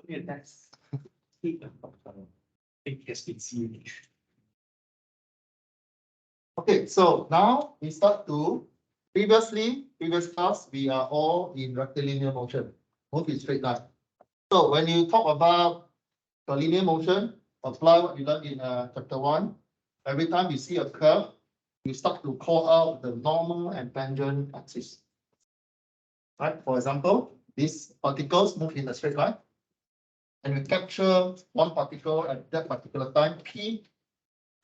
That's it has been seen. Okay, so now we start to previous class, we are all in rectilinear motion, move in straight line. So when you talk about the linear motion, apply what you learned in chapter 1. Every time you see a curve, you start to call out the normal and tangent axis. Right? For example, these particles move in a straight line, and we capture one particle at that particular time, P.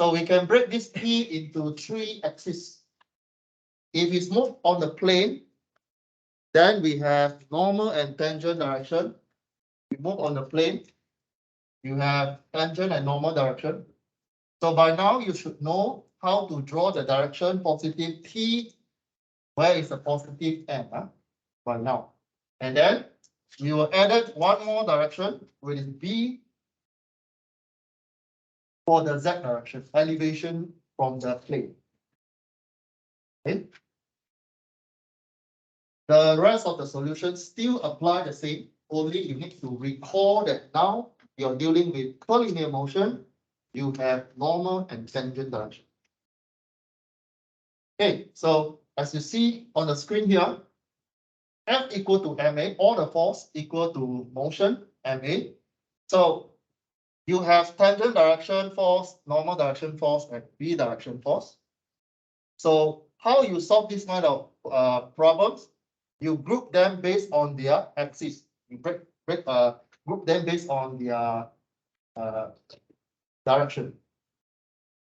So we can break this P into 3 axes. If it's moved on the plane, then we have normal and tangent direction. We move on the plane, you have tangent and normal direction. So by now you should know how to draw the direction positive T. Where is the positive M? By now. And then we will add one more direction, which is B for the Z direction, elevation from the plane. Okay. The rest of the solutions still apply the same, only you need to recall that now you're dealing with collinear motion, you have normal and tangent direction. Okay, so as you see on the screen here, F equal to ma, all the force equal to motion, ma. So you have tangent direction force, normal direction force, and B direction force. So how you solve this kind of problems? You group them based on their axis. You group them based on their direction.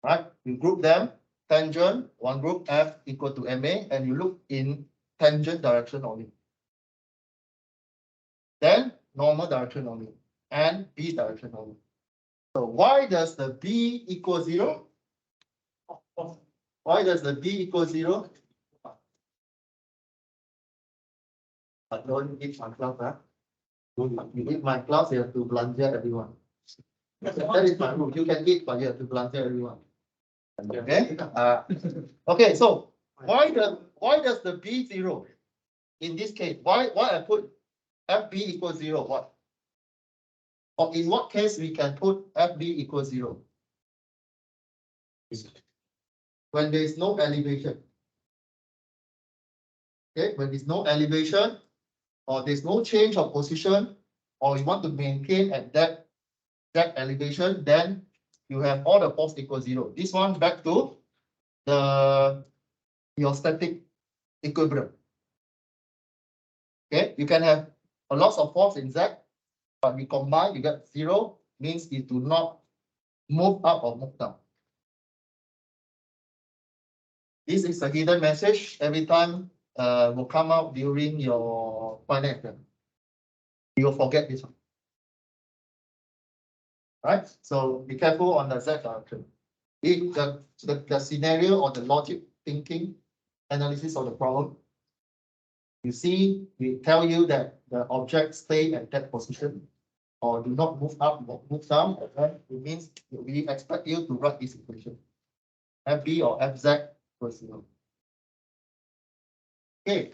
Right? You group them tangent, one group F equal to ma, and you look in tangent direction only. Then normal direction only, and B direction only. So why does the B equal 0? Why does the B equal 0? Don't eat my class, huh? You eat my class, you have to blunder everyone. That is my rule. You can eat, but you have to blunder everyone. Okay. Okay. So why does the B 0? In this case, why I put FB equals 0? What? Or in what case we can put FB equals 0? When there is no elevation. Okay, when there's no elevation, or there's no change of position, or you want to maintain at that elevation, then you have all the force equals 0. This one back to your static equilibrium. Okay, you can have a lot of force in Z, but we combine, you get 0, means it do not move up or move down. This is a hidden message. Every time will come out during your final exam. You will forget this one. Right? So be careful on the Z direction. If the scenario or the logic thinking analysis of the problem, you see, we tell you that the object stay at that position or do not move up or move down, okay? It means we expect you to write this equation. FB or FZ equals 0. Okay.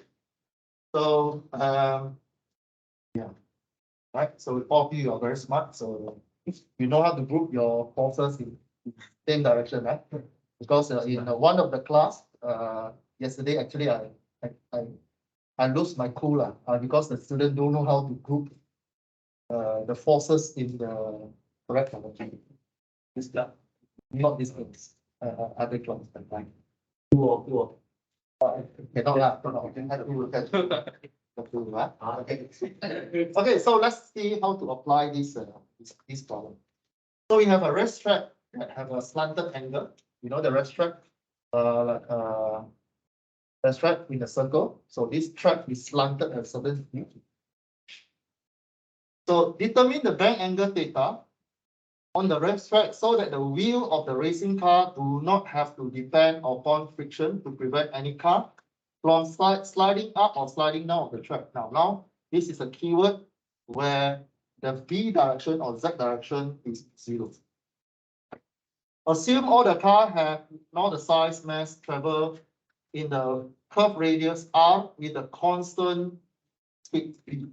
So yeah. Right. So all of you are very smart. So you know how to group your forces in same direction, right? Because in one of the class yesterday, actually I lose my cool because the student don't know how to group the forces in the correct direction. This class, not this class. Other class, like two. Cannot lah. Okay. Okay, so let's see how to apply this problem. So we have a rest track that have a slanted angle. You know the rest track, rest track in a circle. So this track is slanted at a certain speed. So determine the bank angle theta on the rest track so that the wheel of the racing car do not have to depend upon friction to prevent any car from sliding up or sliding down of the track. Now this is a keyword where the B direction or Z direction is 0. Assume all the car have now the size, mass, travel in the curve radius R with a constant speed V.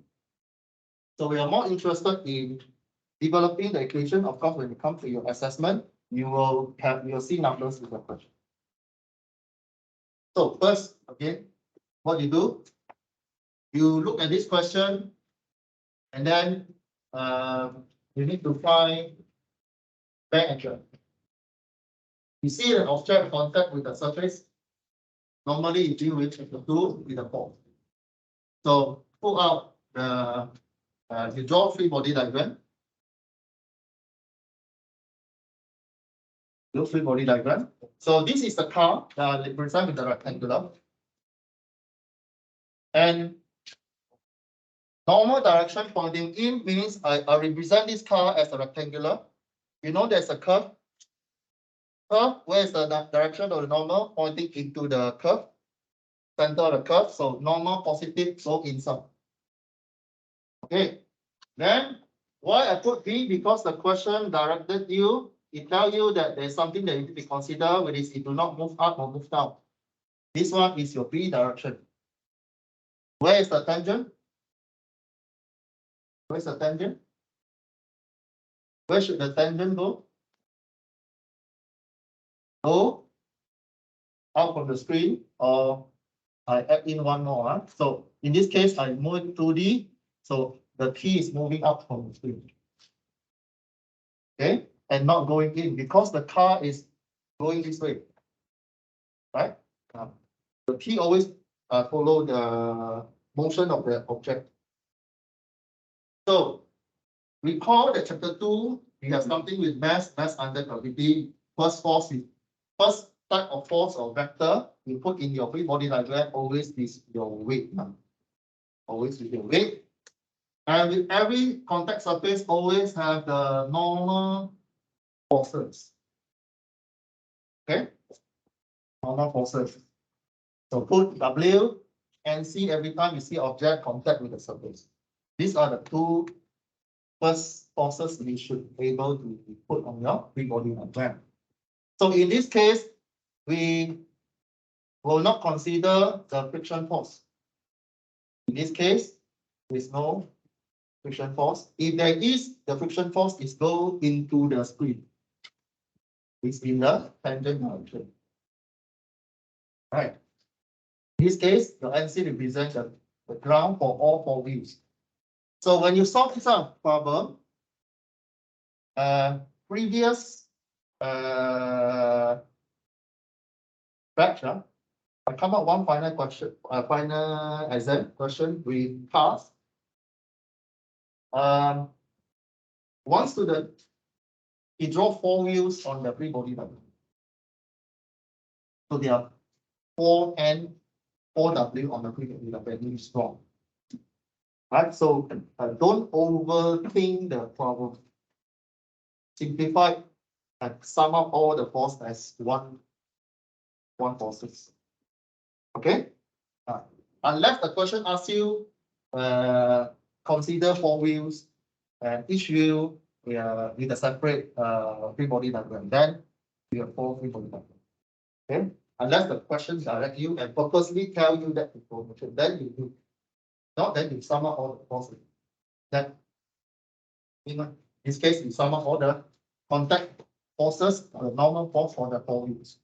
So we are more interested in developing the equation. Of course, when it comes to your assessment, you will see numbers in the question. So first, again, what you do, you look at this question, and then you need to find back angle. You see an object contact with the surface. Normally, you deal with the 2 with the 4. So pull out the you draw free body diagram. Do free body diagram. So this is the car represented with the rectangular. And normal direction pointing in means I represent this car as a rectangular. You know there's a curve. Where is the direction of the normal pointing into the curve? Center of the curve. So normal positive, so inside. Okay. Then why I put B? Because the question directed you, it tells you that there's something that you need to be considered, which is it do not move up or move down. This one is your B direction. Where is the tangent? Where's the tangent? Where should the tangent go? Go out from the screen, or I add in one more. So in this case, I move 2D. So the key is moving up from the screen. Okay, and not going in because the car is going this way. Right? The key always follow the motion of the object. So recall that chapter 2, we have something with mass under gravity. First type of force or vector you put in your free body diagram always is your weight. Always with your weight. And with every contact surface always have the normal forces. Okay? Normal forces. So put W and C every time you see object contact with the surface. These are the two first forces we should be able to put on your free body diagram. So in this case, we will not consider the friction force. In this case, there is no friction force. If there is, the friction force is go into the screen. It's in the tangent direction. Right. In this case, the NC represents the ground for all 4 wheels. So when you solve this problem, previous batch, I come up one final question, final exam question we passed. One student, he draw 4 wheels on the free body diagram. So there are 4N, 4W on the free body diagram is strong. Right, so don't overthink the problem. Simplify and sum up all the force as one forces. Okay? Unless the question asks you consider 4 wheels and each wheel with a separate free body diagram, then you have 4 free body diagram. Okay? Unless the question direct you and purposely tell you that information, then you do. Not then you sum up all the forces. Then in this case, you sum up all the contact forces, the normal force for the 4 wheels.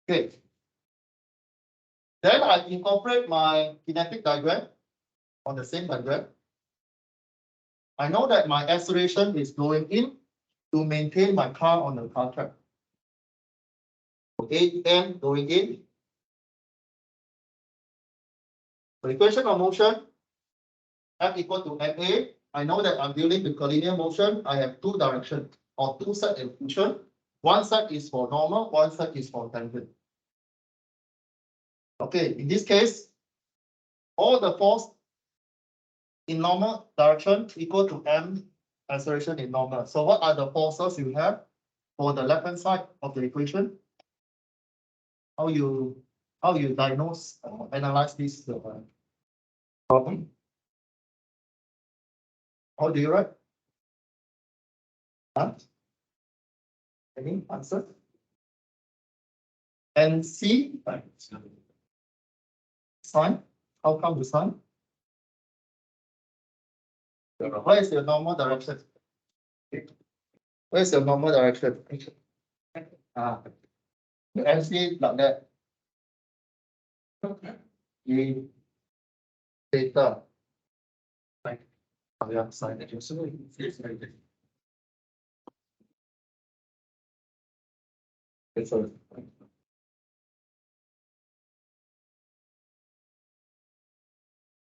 Okay. Then I incorporate my kinetic diagram on the same diagram. I know that my acceleration is going in to maintain my car on the car track. Okay, M going in. The equation of motion, F equal to ma. I know that I'm dealing with collinear motion. I have 2 directions or 2 sets of motion. One side is for normal, one side is for tangent. Okay, in this case, all the force in normal direction equal to m acceleration in normal. So what are the forces you have for the left hand side of the equation? How you diagnose or analyze this problem? How do you write? Any answer? And C, sign. How come the sign? Where is your normal direction? Where is your normal direction? The MC like that. E theta. Yeah, sine.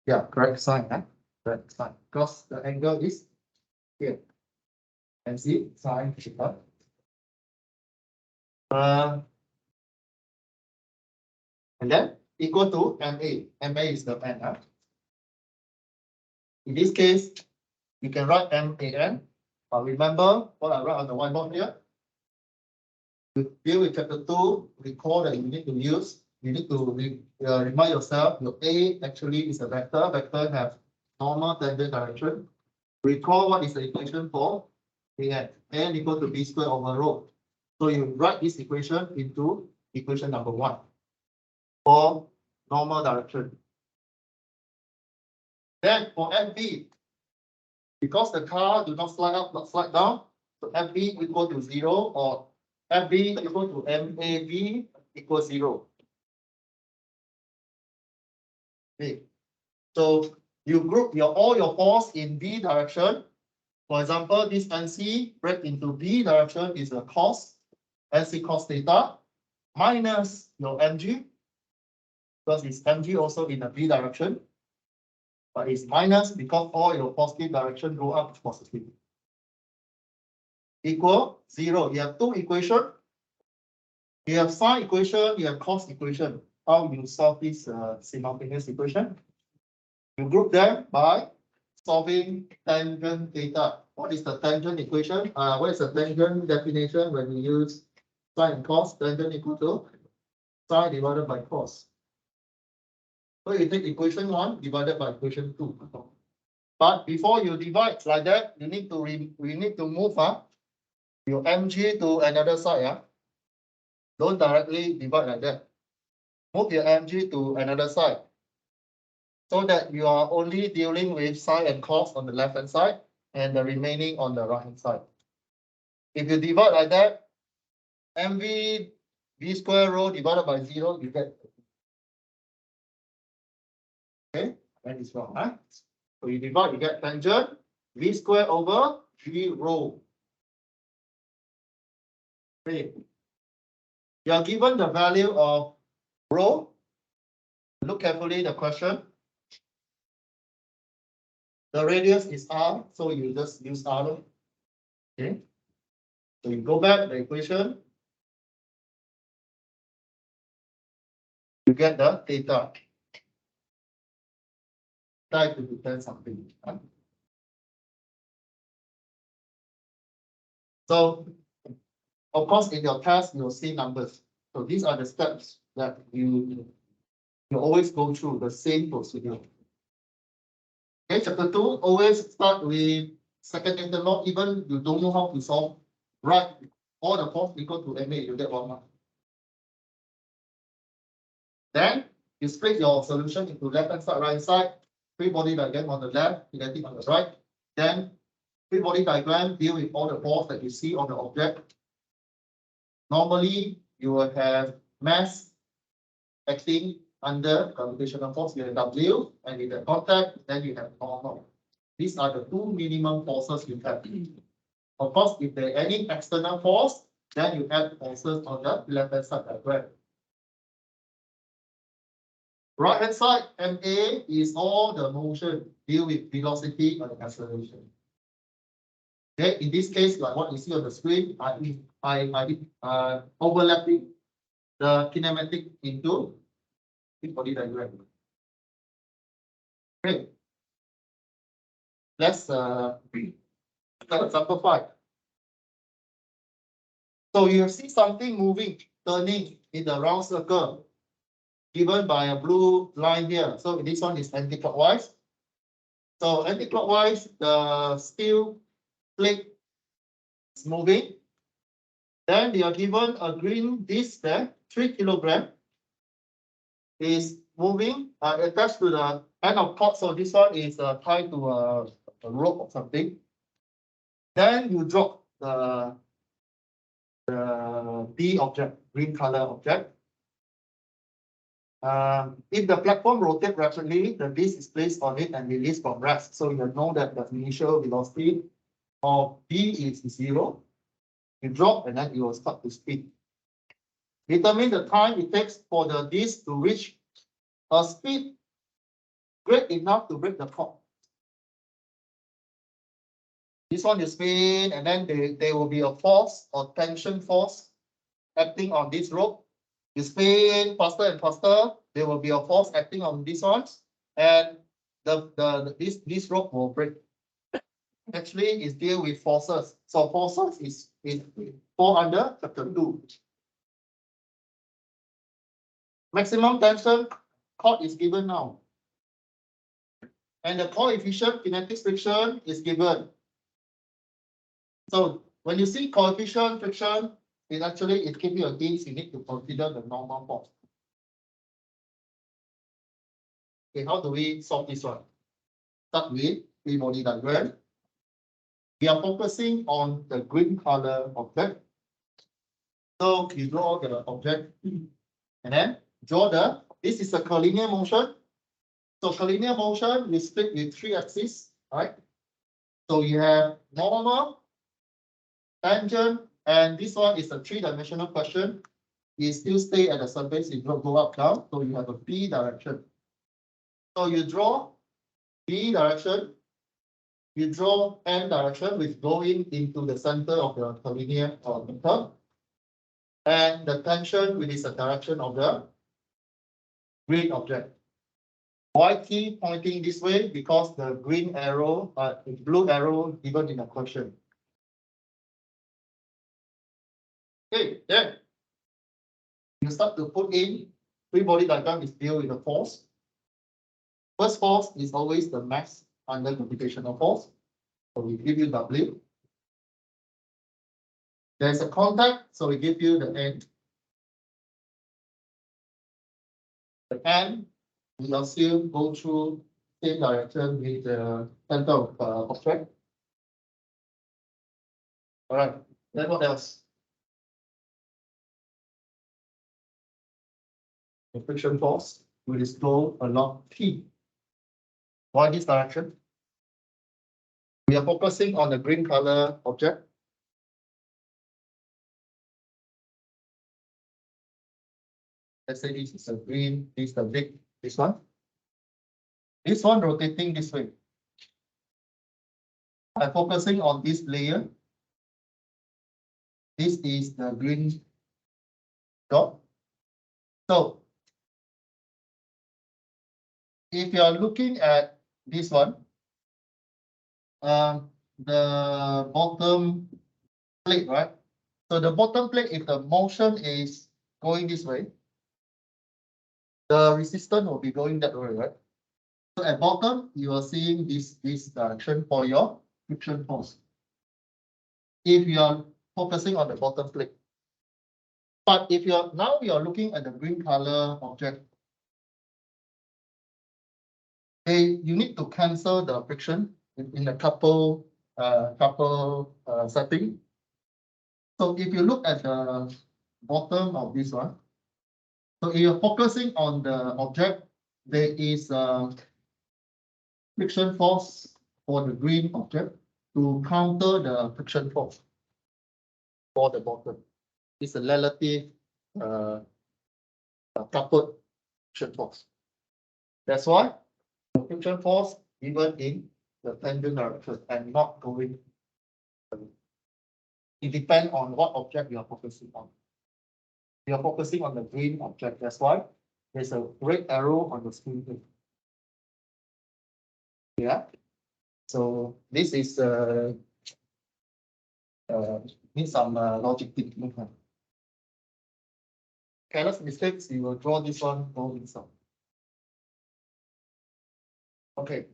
Yeah, correct sign, huh? Correct sign. Because the angle is here. And see, sine theta. And then equal to MA. MA is the n, huh? In this case, you can write MAN. But remember what I write on the whiteboard here? To deal with chapter 2, recall that you need to use, you need to remind yourself your A actually is a vector. Vector have normal tangent direction. Recall what is the equation for AN. AN equal to B squared over rho. So you write this equation into equation number 1 for normal direction. Then for FB, because the car do not slide up, not slide down, so FB equal to 0 or FB equal to MAB equals 0. Okay. So you group all your force in B direction. For example, this NC break into B direction is a cos, NC cos theta, minus your MG, because it's MG also in the B direction, but it's minus because all your positive direction go up positive. Equal 0. You have two equations. You have sine equation, you have cos equation. How you solve this simultaneous equation? You group them by solving tangent theta. What is the tangent equation? What is the tangent definition when you use sine and cos? Tangent equal to sine divided by cos. So you take equation 1 divided by equation 2. But before you divide like that, you need to we need to move your mg to another side. Don't directly divide like that. Move your mg to another side, so that you are only dealing with sine and cos on the left hand side and the remaining on the right hand side. If you divide like that, mv b square rho divided by 0, you get. Okay, that is wrong, huh? So you divide, you get tangent v square over g rho. Okay. You are given the value of rho. Look carefully the question. The radius is r, so you just use r. Okay. So you go back the equation. You get the theta. Try to defend something. So, of course, in your test, you'll see numbers. So these are the steps that you always go through the same procedure. Okay, chapter 2, always start with second interval. Even you don't know how to solve, right? All the force equal to MA, you get 1 mark. Then you split your solution into left hand side, right hand side. Free body diagram on the left, kinetic on the right. Then free body diagram deal with all the force that you see on the object. Normally, you will have mass acting under gravitational force. You have W, and in the contact, then you have normal. These are the two minimum forces you have. Of course, if there are any external force, then you add forces on the left hand side diagram. Right hand side, MA is all the motion, deal with velocity and acceleration. Okay, in this case, like what you see on the screen, I overlapping the kinematic into body diagram. Okay, let's example 5. So you see something moving, turning in the round circle, given by a blue line here. So this one is anti-clockwise. So anti-clockwise, the steel plate is moving. Then you are given a green disc there, 3 kilogram, is moving attached to the end of cord. So this one is tied to a a rope or something. Then you drop the D object, green color object. If the platform rotates rapidly, the disc is placed on it and released from rest. So you know that the initial velocity of D is 0. You drop and then it will start to spin. Determine the time it takes for the disc to reach a speed great enough to break the cord. This one you spin, and then there will be a force or tension force acting on this rope. You spin faster and faster, there will be a force acting on this one, and this rope will break. Actually, it's deal with forces. So forces is fall under chapter 2. Maximum tension cord is given now. And the coefficient kinetic friction is given. So when you see coefficient friction, it gives you a hint you need to consider the normal force. Okay, how do we solve this one? Start with free body diagram. We are focusing on the green color object. So you draw the object and then draw this is a collinear motion. So collinear motion, we split with 3 axes, right? So you have normal, tangent, and this one is a 3-dimensional question. You still stay at the surface, you don't go up, down, so you have a B direction. So you draw B direction, you draw N direction, which going into the center of the collinear curve, and the tension, which is the direction of the green object. Why key pointing this way? Because the green arrow, the blue arrow given in the question. Okay, then you start to put in free body diagram is deal with the force. First force is always the mass under computational force. So we give you W. There's a contact, so we give you the N. The N, we assume go through same direction with the center of object. All right, then what else? The friction force will flow along P. Why this direction? We are focusing on the green color object. Let's say this is a green, this is the big, this one. This one rotating this way. I'm focusing on this layer. This is the green dot. So if you are looking at this one, the bottom plate, right? So the bottom plate, if the motion is going this way, the resistance will be going that way, right? So at bottom, you are seeing this direction for your friction force. If you are focusing on the bottom plate. But if you are now we are looking at the green color object, you need to cancel the friction in a couple setting. So if you look at the bottom of this one, so if you're focusing on the object, there is a friction force for the green object to counter the friction force for the bottom. It's a relative coupled friction force. That's why the friction force given in the tangent direction and not going. It depends on what object you are focusing on. You are focusing on the green object. That's why there's a red arrow on the screen here. Yeah. So this is need some logic thinking. Careless mistakes, you will draw this one, go inside. Okay.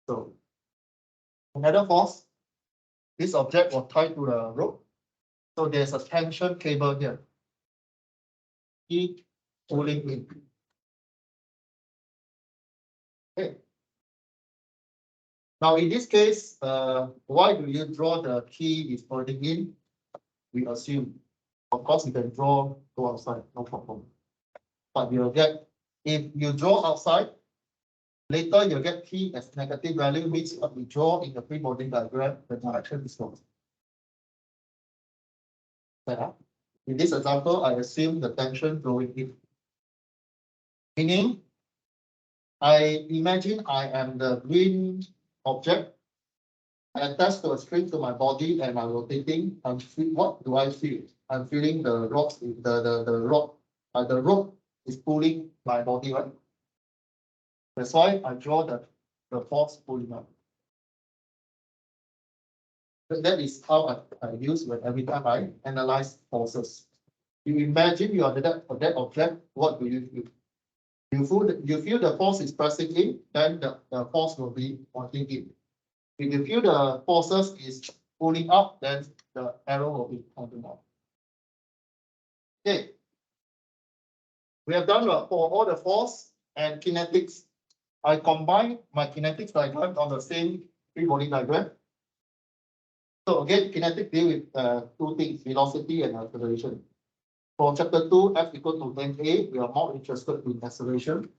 So another force, this object was tied to the rope. So there's a tension cable here. Keep pulling in. Okay. Now, in this case, why do you draw the key is pointing in? We assume, of course, you can draw go outside, no problem. But you'll get, if you draw outside, later you'll get key as negative value, means what we draw in the free body diagram, the direction is wrong. In this example, I assume the tension flowing in. Meaning, I imagine I am the green object. I attach to a string to my body and I'm rotating. What do I feel? I'm feeling the rocks, the rope is pulling my body, right? That's why I draw the force pulling up. That is how I use when every time I analyze forces. You imagine you are that object, what do you feel? You feel the force is pressing in, then the force will be pointing in. If you feel the forces is pulling up, then the arrow will be pointing up. Okay. We have done for all the force and kinetics. I combine my kinetics diagram on the same free body diagram. So again, kinetics deal with two things, velocity and acceleration. For chapter 2, F equal to ma, we are more interested in acceleration.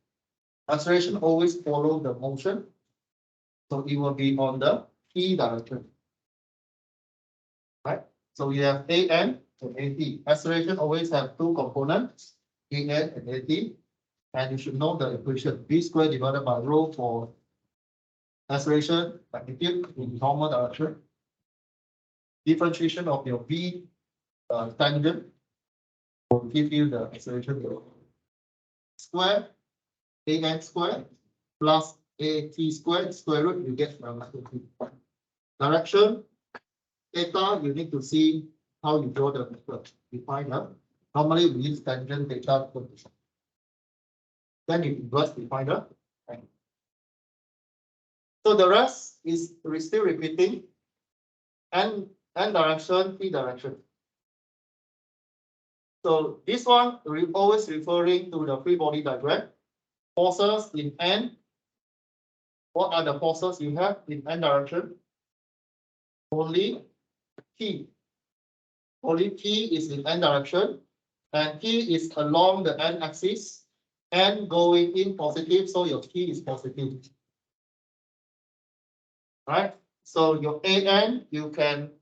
Acceleration always follow the motion. So it will be on the p direction. Right? So we have an and at. Acceleration always have two components, an and at. And you should know the equation, v squared divided by rho for acceleration magnitude in normal direction. Differentiation of your v tangent will give you the acceleration square, an squared plus at squared, square root, you get the magnitude. Direction, theta, you need to see how you draw the vector. Define normally we use tangent theta position. Then you inverse define the angle. So the rest is still repeating n direction, p direction. So this one always referring to the free body diagram. Forces in n. What are the forces you have in n direction? Only p. Only p is in n direction, and p is along the n axis, n going in positive, so your p is positive. Right? So your an, you can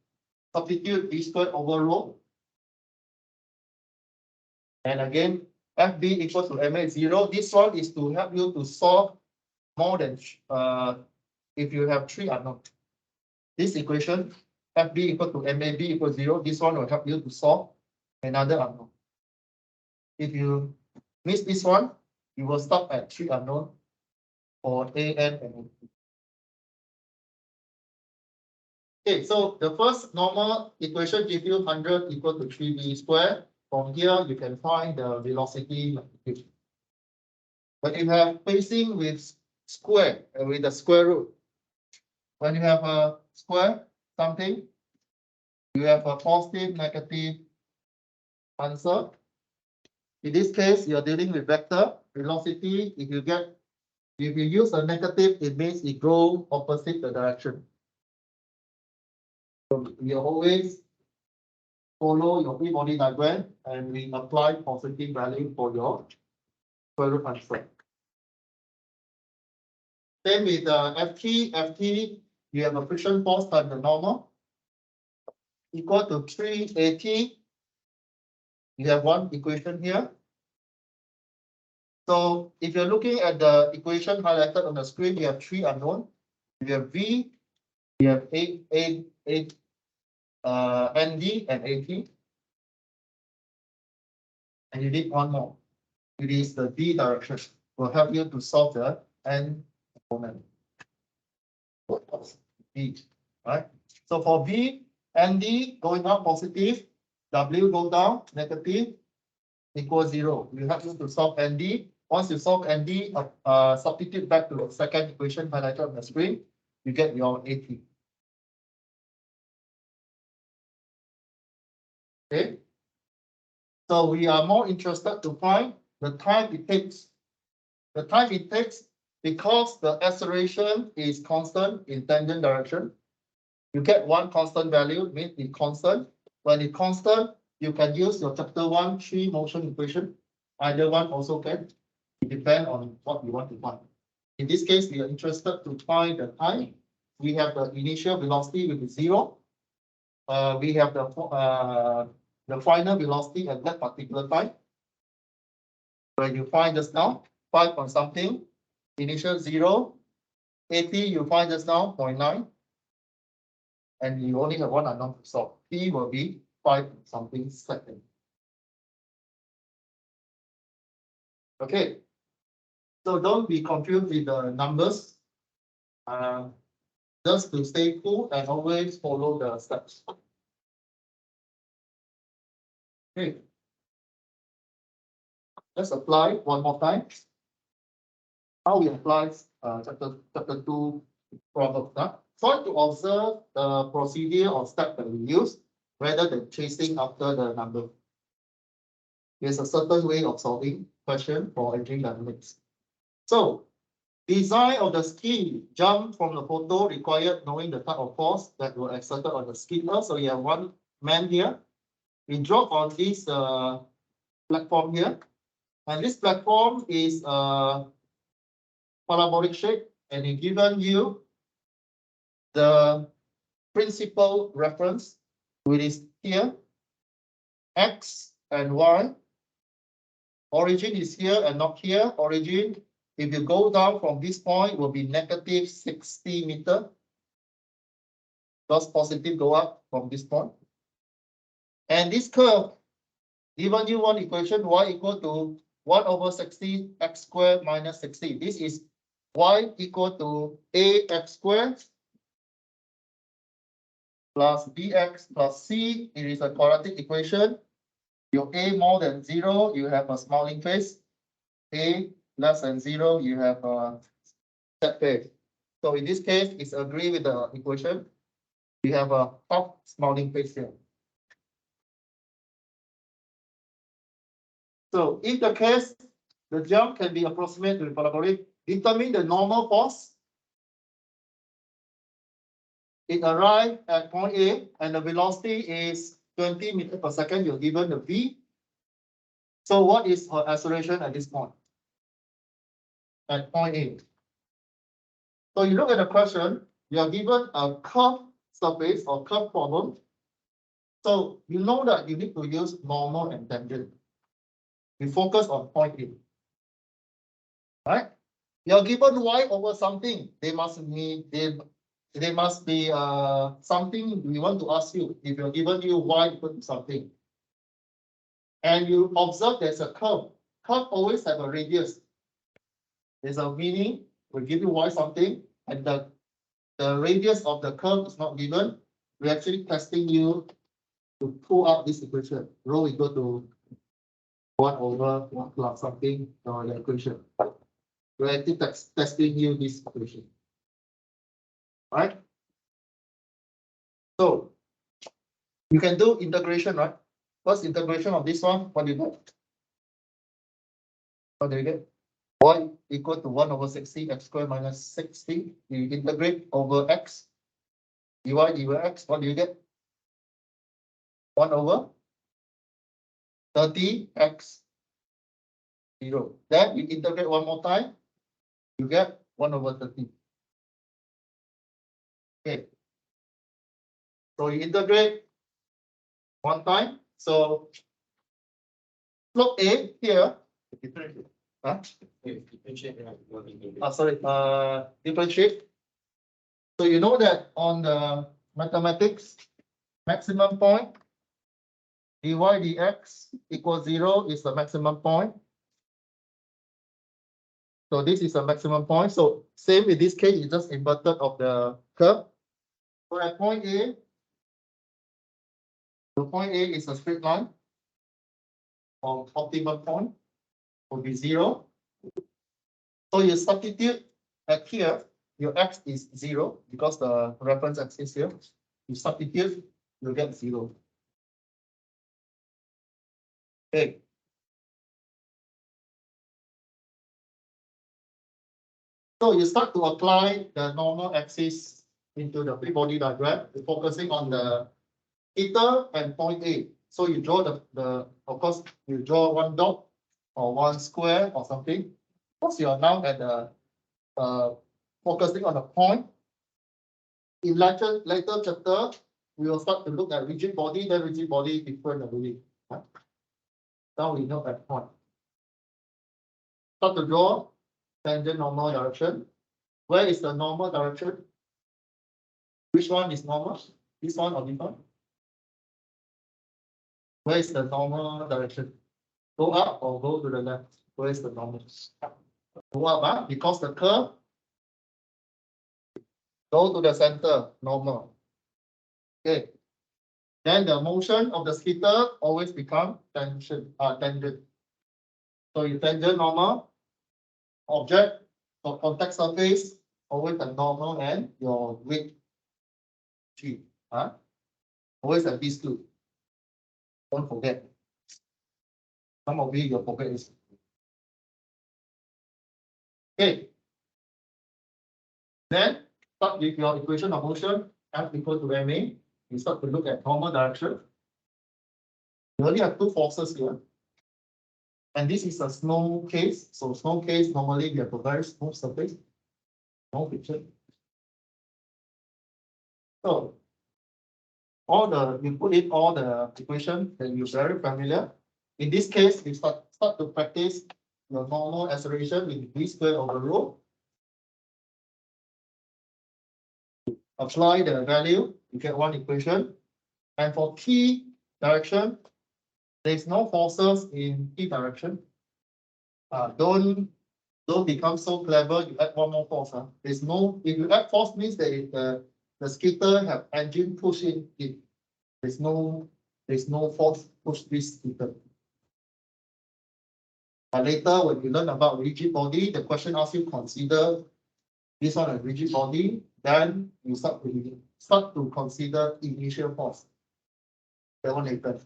substitute v squared over rho. And again, FB equals to MA 0. This one is to help you to solve more than if you have three unknowns. This equation, FB equal to MAB equals 0. This one will help you to solve another unknown. If you miss this one, you will stop at three unknown for AN and OP. Okay, so the first normal equation gives you 100 equal to 3b squared. From here, you can find the velocity magnitude. But you have facing with square, with the square root. When you have a square something, you have a positive, negative answer. In this case, you're dealing with vector velocity. If you use a negative, it means it goes opposite the direction. So you always follow your free body diagram and we apply positive value for your square root answer. Same with FT, you have a friction force times the normal equal to 3AT. You have one equation here. So if you're looking at the equation highlighted on the screen, you have three unknown. You have V, you have ND and AT. And you need one more. It is the D direction. Will help you to solve the N component. D, right? So for V, ND going up positive, W go down negative, equals 0. You have to solve ND. Once you solve ND, substitute back to the second equation highlighted on the screen, you get your AT. Okay. So we are more interested to find the time it takes. The time it takes because the acceleration is constant in tangent direction, you get one constant value, means it's constant. When it's constant, you can use your chapter 1 motion equation. Either one also can. It depends on what you want to find. In this case, we are interested to find the time. We have the initial velocity which is 0. We have the final velocity at that particular time. When you find just now 5 point something, initial 0, 80 you find just now 0.9, and you only have one unknown to solve. T will be 5 something second. Okay, so don't be confused with the numbers. Just to stay cool and always follow the steps. Okay. Let's apply one more time. How we apply chapter 2 problem. Try to observe the procedure or step that we use rather than chasing after the number. There's a certain way of solving question for engineering dynamics. So, design of the ski jump from the photo required knowing the type of force that were exerted on the skipper. So you have one man here. We drop on this platform here, and this platform is parabolic shape, and it given you the principal reference, which is here, X and Y. Origin is here and not here. Origin, if you go down from this point, will be negative 60 meters. Thus positive go up from this point. And this curve, given you one equation, y equal to 1 over 60 x squared minus 60. This is y equal to ax squared plus bx plus c. It is a quadratic equation. Your a more than 0, you have a smiling face. A less than 0, you have a sad face. So in this case, it's agree with the equation. You have a half smiling face here. So in the case, the jump can be approximate to the parabolic. Determine the normal force. It arrived at point A and the velocity is 20 meters per second. You're given the V. So what is her acceleration at this point? At point A. So you look at the question, you are given a curved surface or curved problem. So you know that you need to use normal and tangent. We focus on point A. Right? You are given y over something. They must be something we want to ask you. If you're given you y equal to something, and you observe there's a curve. Curve always have a radius. There's a meaning. We give you y something, and the radius of the curve is not given. We're actually testing you to pull out this equation. Rho equal to 1 over 1 plus something or the equation. We're actually testing you this equation. Right? So you can do integration, right? First integration of this one, what do you get? What do you get? Y equal to 1 over 60 x squared minus 60. You integrate over x. dy dx, what do you get? 1 over 30 x 0. Then you integrate one more time. You get 1 over 30. Okay. So you integrate one time. So slope A here. Huh? Sorry, differentiate. So you know that on the mathematics, maximum point dy dx equals 0 is the maximum point. So this is a maximum point. So same in this case, it's just inverted of the curve. So at point A, the point A is a straight line. Or optimum point will be 0. So you substitute at here, your x is 0 because the reference axis here. You substitute, you get 0. Okay. So you start to apply the normal axis into the free body diagram, focusing on the theta and point A. So you draw of course, you draw one dot or one square or something. Because you are now at the focusing on the point. In later chapter, we will start to look at rigid body, then rigid body different already. Now we know that point. Start to draw tangent normal direction. Where is the normal direction? Which one is normal? This one or this one? Where is the normal direction? Go up or go to the left? Where is the normal? Go up, because the curve go to the center, normal. Okay. Then the motion of the skitter always become tangent. So you tangent normal object for contact surface, always a normal and your weight G. Always have these two. Don't forget. Some of you will forget this. Okay. Then start with your equation of motion F equal to ma. You start to look at normal direction. You only have two forces here. And this is a snow case. So snow case, normally we have a very smooth surface. No friction. So you put in all the equation that you're very familiar. In this case, you start to practice your normal acceleration with v squared over rho. Apply the value, you get one equation. And for t direction, there's no forces in t direction. Don't become so clever, you add one more force. There's no, if you add force means that the skitter have engine pushing it. There's no force push this skitter. But later, when you learn about rigid body, the question asks you consider this one a rigid body, then you start to consider initial force. That one later.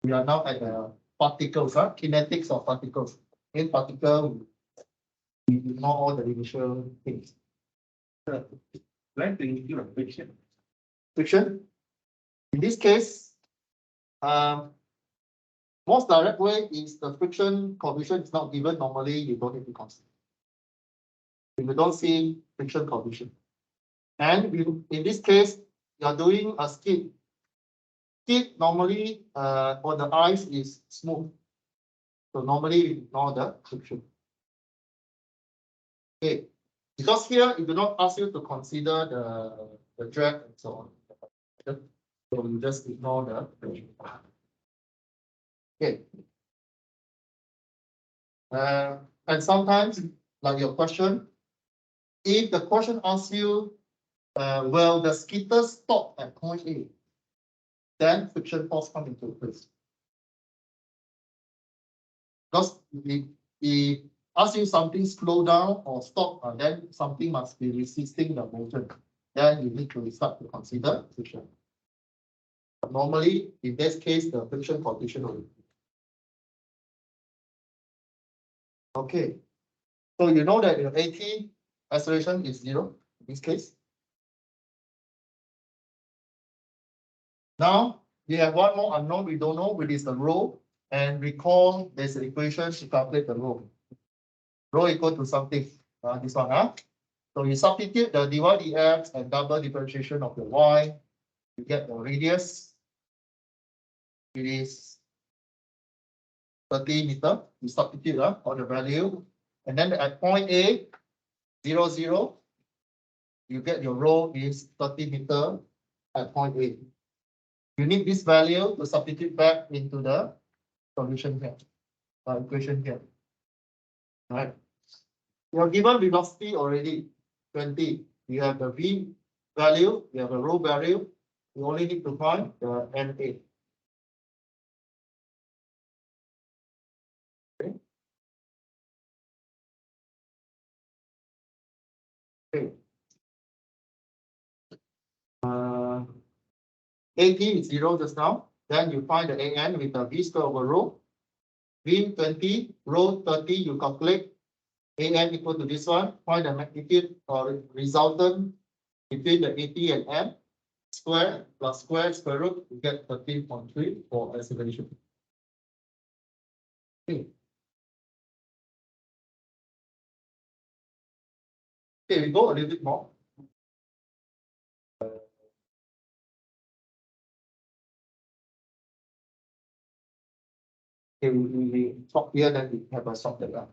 We are now at the particles, kinetics of particles. In particle, we ignore all the initial things. Like to include friction. Friction. In this case, most direct way is the friction coefficient is not given. Normally, you don't need to consider. If you don't see friction coefficient. And in this case, you are doing a skid. Skid normally on the ice is smooth. So normally you ignore the friction. Okay. Because here it do not ask you to consider the drag and so on. So you just ignore the friction. Okay. And sometimes, like your question, if the question asks you, will the skitter stop at point A? Then friction force comes into place. Because if asks you something slow down or stop, then something must be resisting the motion. Then you need to start to consider friction. But normally, in this case, the friction coefficient will be. Okay. So you know that your AT acceleration is 0 in this case. Now we have one more unknown we don't know, which is the rho. And recall there's an equation to calculate the rho. Rho equal to something. This one, So you substitute the dy dx and double differentiation of the y. You get the radius. It is 30 meter. You substitute all the value. And then at point A, 0, 0, you get your rho is 30 meter at point A. You need this value to substitute back into the solution here, equation here. All right. You are given velocity already, 20. You have the v value, you have the rho value. You only need to find the NA. Okay. Okay. AT is 0 just now. Then you find the AN with the v square over rho. V 20, rho 30, you calculate. AN equal to this one, find the magnitude or resultant between the AT and M, square plus square root, you get 13.3 for acceleration. Okay. Okay, we go a little bit more. Okay, we talk here, then we have a short diagram.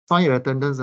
Find your attendance,